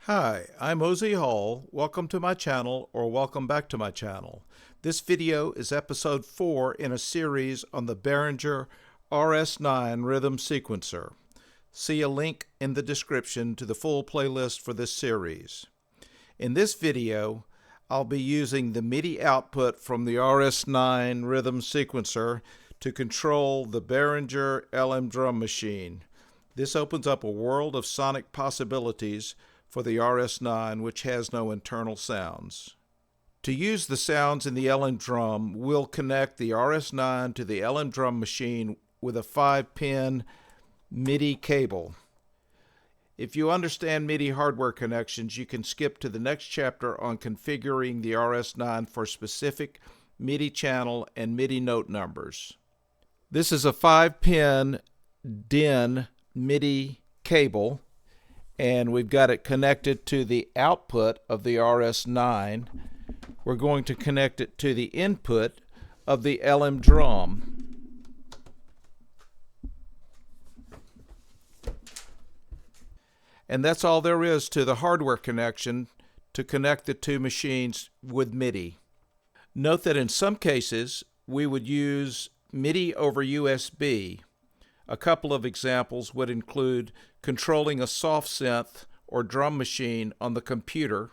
Hi, I'm Ozzie Hall. Welcome to my channel, or welcome back to my channel. This video is episode 4 in a series on the Behringer RS9 rhythm sequencer. See a link in the description to the full playlist for this series. In this video, I'll be using the MIDI output from the RS9 rhythm sequencer to control the Behringer LM Drum machine. This opens up a world of sonic possibilities for the RS9, which has no internal sounds. To use the sounds in the LM Drum, we'll connect the RS9 to the LM Drum machine with a 5-pin MIDI cable. If you understand MIDI hardware connections, you can skip to the next chapter on configuring the RS9 for specific MIDI channel and MIDI note numbers. This is a 5-pin DIN MIDI cable, and we've got it connected to the output of the RS9. We're going to connect it to the input of the LM Drum. And that's all there is to the hardware connection to connect the two machines with MIDI. Note that in some cases we would use MIDI over USB. A couple of examples would include controlling a soft synth or drum machine on the computer,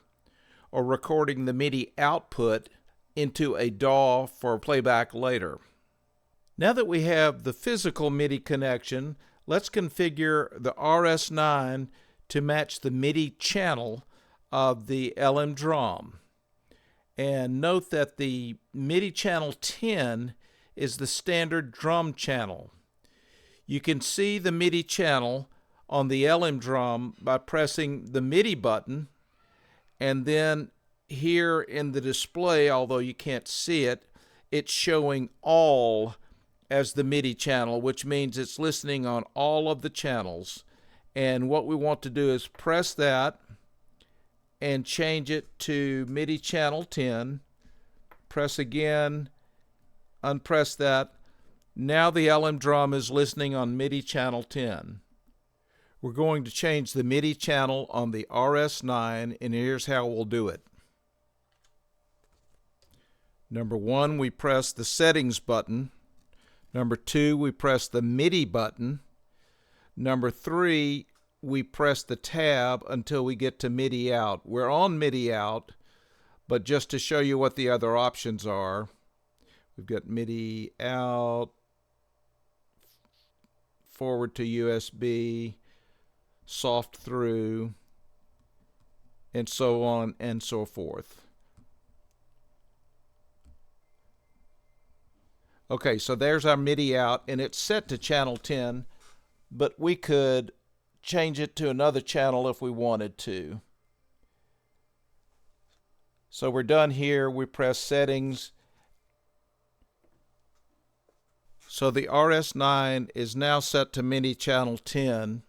or recording the MIDI output into a DAW for playback later. Now that we have the physical MIDI connection, let's configure the RS9 to match the MIDI channel of the LM Drum. And note that the MIDI channel 10 is the standard drum channel. You can see the MIDI channel on the LM Drum by pressing the MIDI button, and then here in the display, although you can't see it, it's showing all as the MIDI channel, which means it's listening on all of the channels. And what we want to do is press that and change it to MIDI channel 10. Press again, unpress that. Now the LM Drum is listening on MIDI channel 10. We're going to change the MIDI channel on the RS9, and here's how we'll do it. Number 1, we press the settings button. Number 2, we press the MIDI button. Number 3, we press the tab until we get to MIDI Out. We're on MIDI Out, but just to show you what the other options are, we've got MIDI Out, forward to USB, soft through, and so on and so forth. Okay, so there's our MIDI out, and it's set to channel 10, but we could change it to another channel if we wanted to. So we're done here. We press settings. So the RS9 is now set to MIDI channel 10,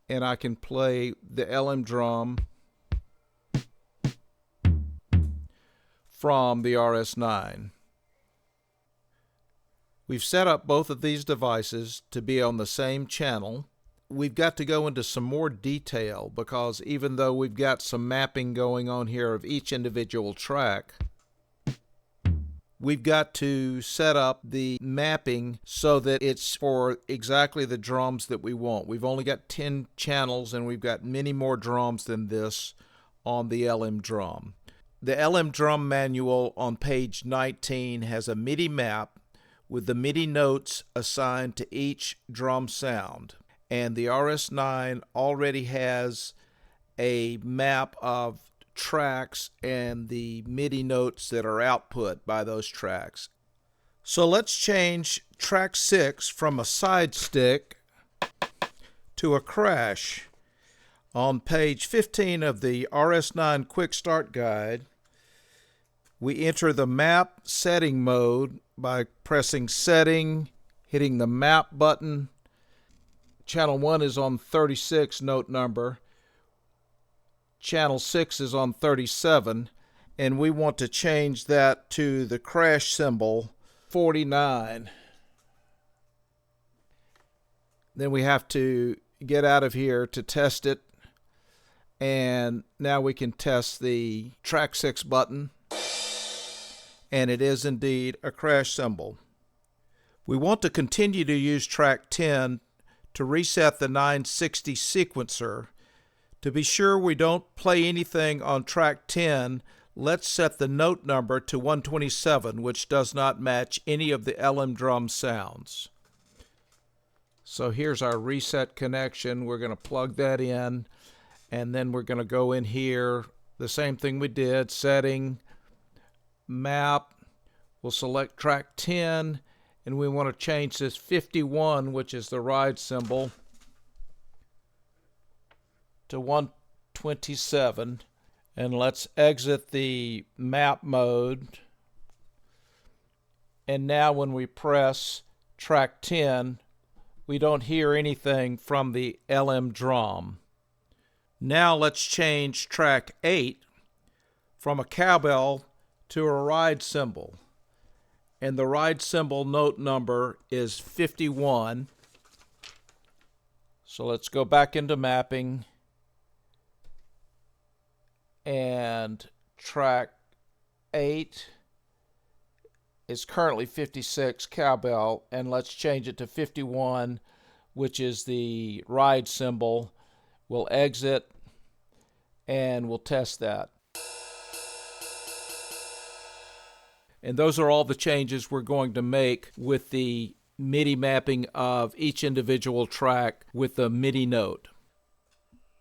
and I can play the LM Drum from the RS9. We've set up both of these devices to be on the same channel. We've got to go into some more detail because even though we've got some mapping going on here of each individual track, we've got to set up the mapping so that it's for exactly the drums that we want. We've only got 10 channels, and we've got many more drums than this on the LM Drum. The LM Drum manual on page 19 has a MIDI map with the MIDI notes assigned to each drum sound. And the RS9 already has a map of tracks and the MIDI notes that are output by those tracks. So let's change track 6 from a side stick to a crash. On page 15 of the RS9 Quick Start Guide, we enter the map setting mode by pressing setting, hitting the map button. Channel 1 is on 36 note number. Channel 6 is on 37, and we want to change that to the crash symbol 49. Then we have to get out of here to test it, And now we can test the track 6 button, and it is indeed a crash cymbal. We want to continue to use track 10 to reset the 960 sequencer. To be sure we don't play anything on track 10, let's set the note number to 127, which does not match any of the LM Drum sounds. So here's our reset connection. We're going to plug that in, and then we're going to go in here, the same thing we did, setting, map. We'll select track 10, and we want to change this 51, which is the ride cymbal, to 127. And let's exit the map mode. And now when we press track 10, we don't hear anything from the LM Drum. Now let's change track 8 from a cowbell to a ride cymbal. And the ride cymbal note number is 51. So let's go back into mapping, and track 8 is currently 56 cowbell, and let's change it to 51, which is the ride cymbal. We'll exit and we'll test that. And those are all the changes we're going to make with the MIDI mapping of each individual track with the MIDI note.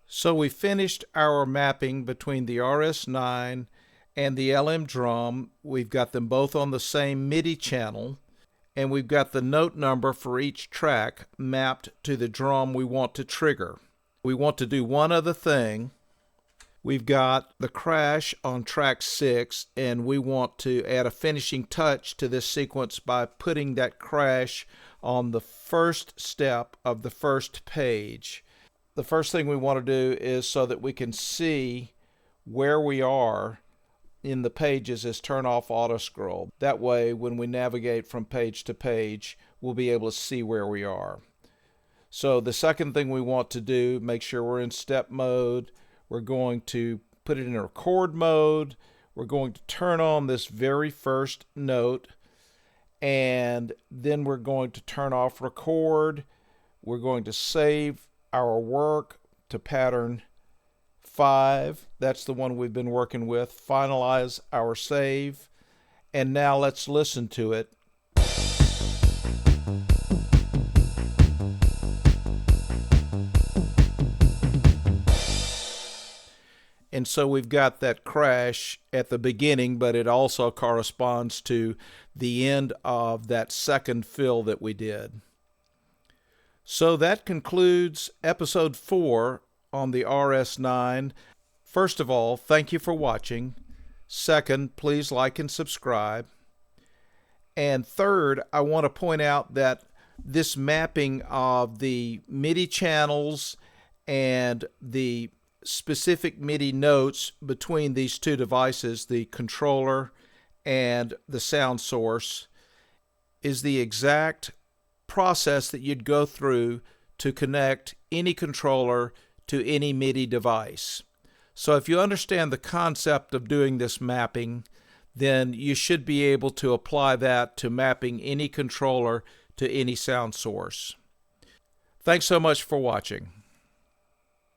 So we finished our mapping between the RS9 and the LM Drum. We've got them both on the same MIDI channel, and we've got the note number for each track mapped to the drum we want to trigger. We want to do one other thing. We've got the crash on track 6, and we want to add a finishing touch to this sequence by putting that crash on the first step of the first page. The first thing we want to do is, so that we can see where we are in the pages, is turn off auto scroll. That way, when we navigate from page to page, we'll be able to see where we are. So the second thing we want to do, make sure we're in step mode. We're going to put it in record mode. We're going to turn on this very first note, and then we're going to turn off record. We're going to save our work to pattern 5. That's the one we've been working with. Finalize our save, and now let's listen to it. And so we've got that crash at the beginning, but it also corresponds to the end of that second fill that we did. So that concludes episode 4 on the RS9. First of all, thank you for watching. Second, please like and subscribe. And third, I want to point out that this mapping of the MIDI channels and the specific MIDI notes between these two devices, the controller and the sound source, is the exact process that you'd go through to connect any controller to any MIDI device. So if you understand the concept of doing this mapping, then you should be able to apply that to mapping any controller to any sound source. Thanks so much for watching.